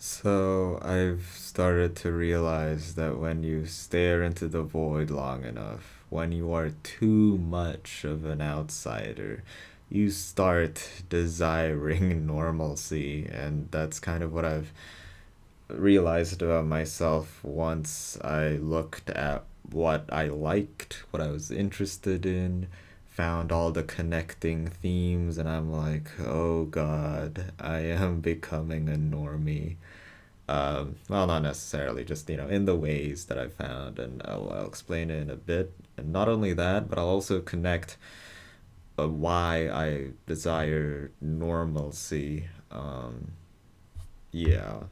So I've started to realize that when you stare into the void long enough, when you are too much of an outsider, you start desiring normalcy, and that's kind of what I've realized about myself once I looked at what I liked, what I was interested in, found all the connecting themes, and I'm like, oh god, I am becoming a normie. Well, not necessarily, just, in the ways that I found, and I'll explain it in a bit. And not only that, but I'll also connect why I desire normalcy. Yeah,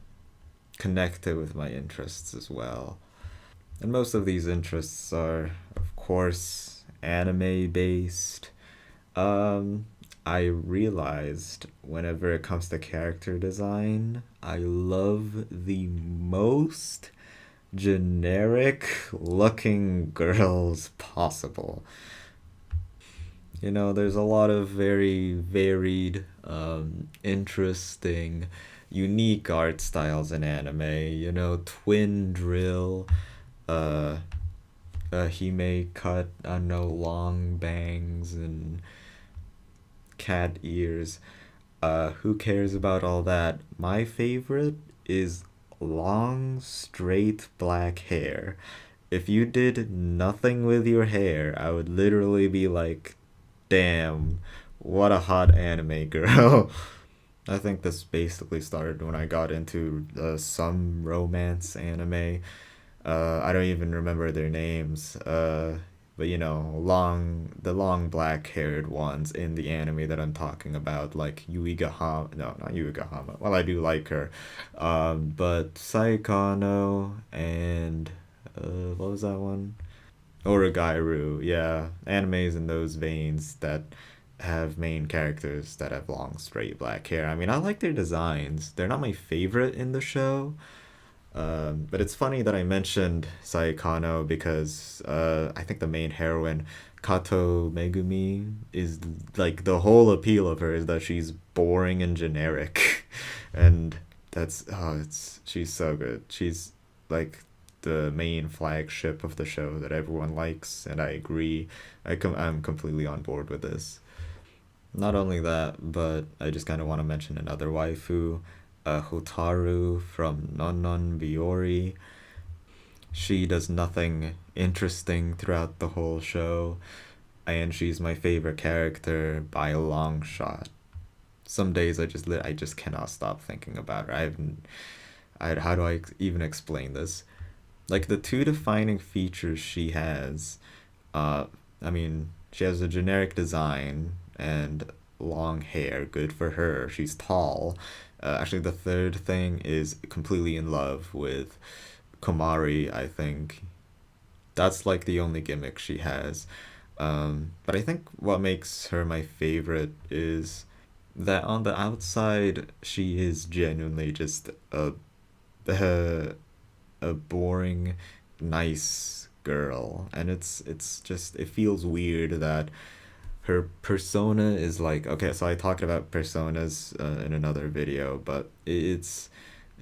connect it with my interests as well. And most of these interests are, of course, anime based. Um, I realized whenever it comes to character design, I love the most generic looking girls possible. There's a lot of very varied, interesting, unique art styles in anime. Twin drill, uh, Hime cut, I don't know, long bangs and cat ears. Who cares about all that? My favorite is long, straight black hair. If you did nothing with your hair, I would literally be like, damn, what a hot anime girl. I think this basically started when I got into some romance anime. I don't even remember their names. But the long black haired ones in the anime that I'm talking about, like Yuigahama. No, not Yuigahama. Well, I do like her. But Saikano and what was that one? Origairu. Yeah, animes in those veins that have main characters that have long straight black hair. I mean, I like their designs. They're not my favorite in the show, but it's funny that I mentioned Saikano because I think the main heroine, Kato Megumi, is like the whole appeal of her is that she's boring and generic, and it's she's so good. She's like the main flagship of the show that everyone likes, and I agree. I'm completely on board with this. Not only that, but I just kind of want to mention another waifu, Hotaru from Non Non Biori. She does nothing interesting throughout the whole show, and she's my favorite character by a long shot. Some days I just cannot stop thinking about her. How do I even explain this? Like the two defining features she has, uh, I mean, she has a generic design and long hair, good for her. She's tall. Actually, the third thing is completely in love with Komari, I think. That's like the only gimmick she has. But I think what makes her my favorite is that on the outside, she is genuinely just a, a boring, nice girl. And it's just, it feels weird that her persona is like, okay, so I talked about personas in another video, but it's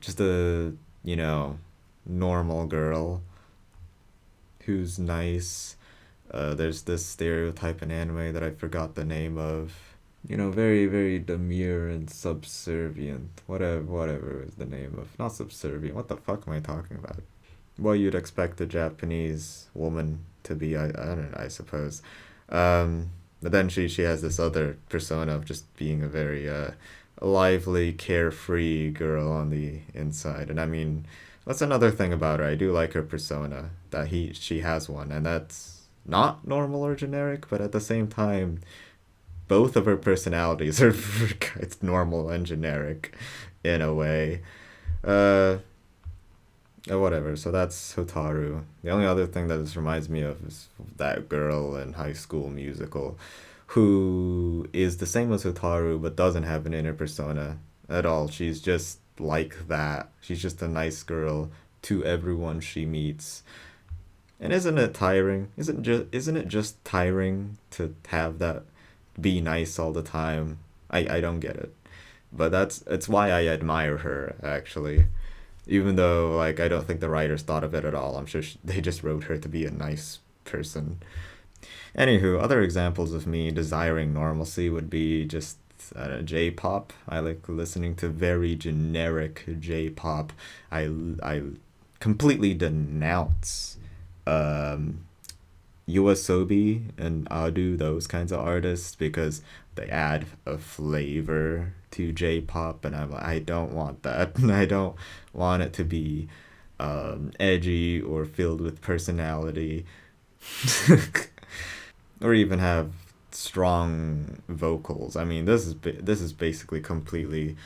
just a, you know normal girl who's nice. There's this stereotype in anime that I forgot the name of. Very, very demure and subservient. Whatever is the name of. Not subservient. What the fuck am I talking about? Well, you'd expect a Japanese woman to be, I don't know, I suppose. But then she has this other persona of just being a very lively, carefree girl on the inside. And I mean, that's another thing about her. I do like her persona that she has one, and that's not normal or generic, but at the same time, both of her personalities are it's normal and generic in a way. Uh, Whatever. So that's Hotaru. The only other thing that this reminds me of is that girl in High School Musical, who is the same as Hotaru but doesn't have an inner persona at all. She's just like that. She's just a nice girl to everyone she meets. And isn't it tiring? Isn't it just tiring to have that be nice all the time? I don't get it. But that's it's why I admire her actually. Even though like I don't think the writers thought of it at all. I'm sure they just wrote her to be a nice person. Anywho, other examples of me desiring normalcy would be just J-pop. I like listening to very generic J-pop. I completely denounce um, Yuasobi and Adu, those kinds of artists, because they add a flavor to J-pop, and I don't want that. I don't want it to be edgy or filled with personality. Or even have strong vocals. I mean, this is basically completely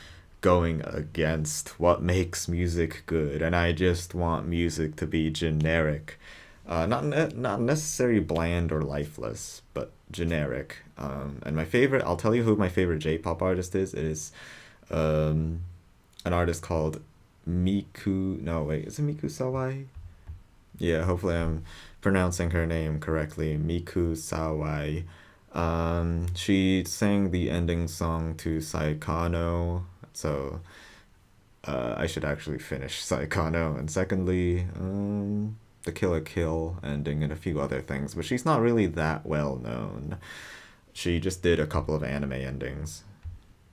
going against what makes music good, and I just want music to be generic, not necessarily bland or lifeless, but generic. And my favorite, I'll tell you who my favorite J-pop artist is. It is um, an artist called Miku. No, wait, is it Miku Sawai? Yeah, hopefully I'm pronouncing her name correctly. Miku Sawai. She sang the ending song to Saikano, so I should actually finish Saikano. And secondly, the Kill a Kill ending and a few other things, but she's not really that well known. She just did a couple of anime endings.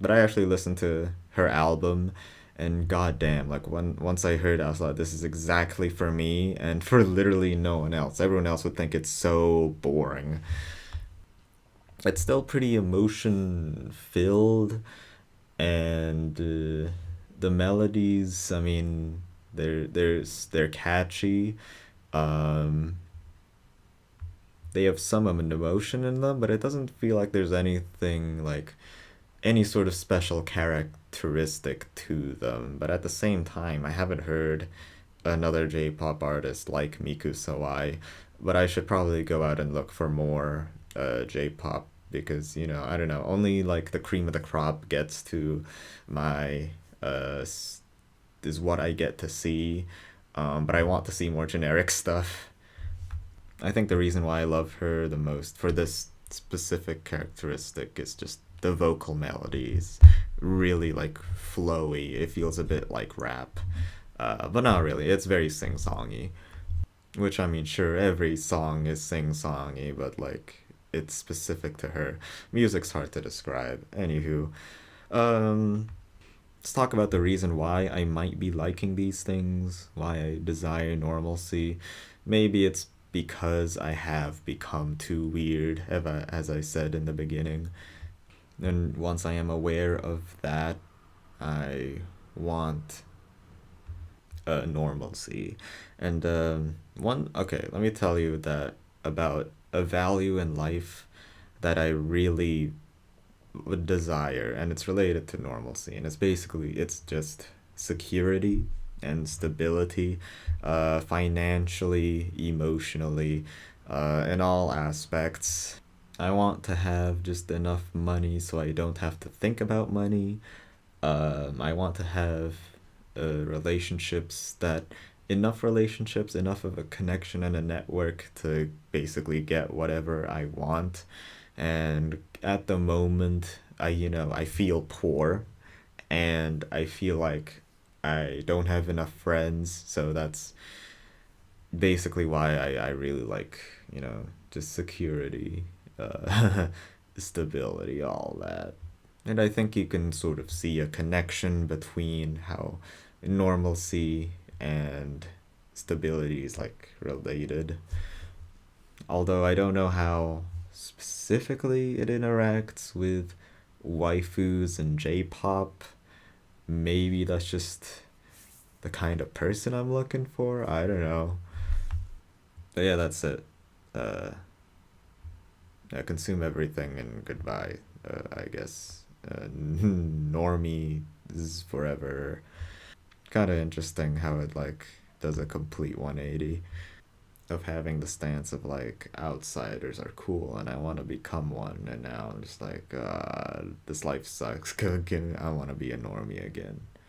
But I actually listened to her album, and goddamn, like once I heard it, I was like, this is exactly for me and for literally no one else. Everyone else would think it's so boring. It's still pretty emotion filled, and the melodies, I mean, they're catchy. Um, they have some emotion in them, but it doesn't feel like there's anything like any sort of special characteristic to them. But at the same time, I haven't heard another J-pop artist like Miku Sawai, but I should probably go out and look for more J-pop, because I don't know, only like the cream of the crop gets to my is what I get to see. But I want to see more generic stuff. I think the reason why I love her the most for this specific characteristic is just the vocal melodies. Really like flowy. It feels a bit like rap. But not really. It's very sing songy. Which, I mean, sure, every song is sing songy, but like it's specific to her. Music's hard to describe. Anywho, um, let's talk about the reason why I might be liking these things, why I desire normalcy. Maybe it's because I have become too weird, as I said in the beginning. And once I am aware of that, I want normalcy. And okay, let me tell you that about a value in life that I really would desire, and it's related to normalcy, and it's just security and stability, financially, emotionally, in all aspects. I want to have just enough money so I don't have to think about money. I want to have relationships that enough of a connection and a network to basically get whatever I want. And at the moment, I feel poor, and I feel like I don't have enough friends, so that's basically why I really like, just security, uh, stability, all that. And I think you can sort of see a connection between how normalcy and stability is like related. Although I don't know how specifically it interacts with waifus and J-pop. Maybe that's just the kind of person I'm looking for. I don't know. But yeah, that's it. Uh, consume everything and goodbye. I guess. Normie is forever. Kind of interesting how it like does a complete 180 of having the stance of like outsiders are cool and I want to become one, and now I'm just like, this life sucks. I want to be a normie again.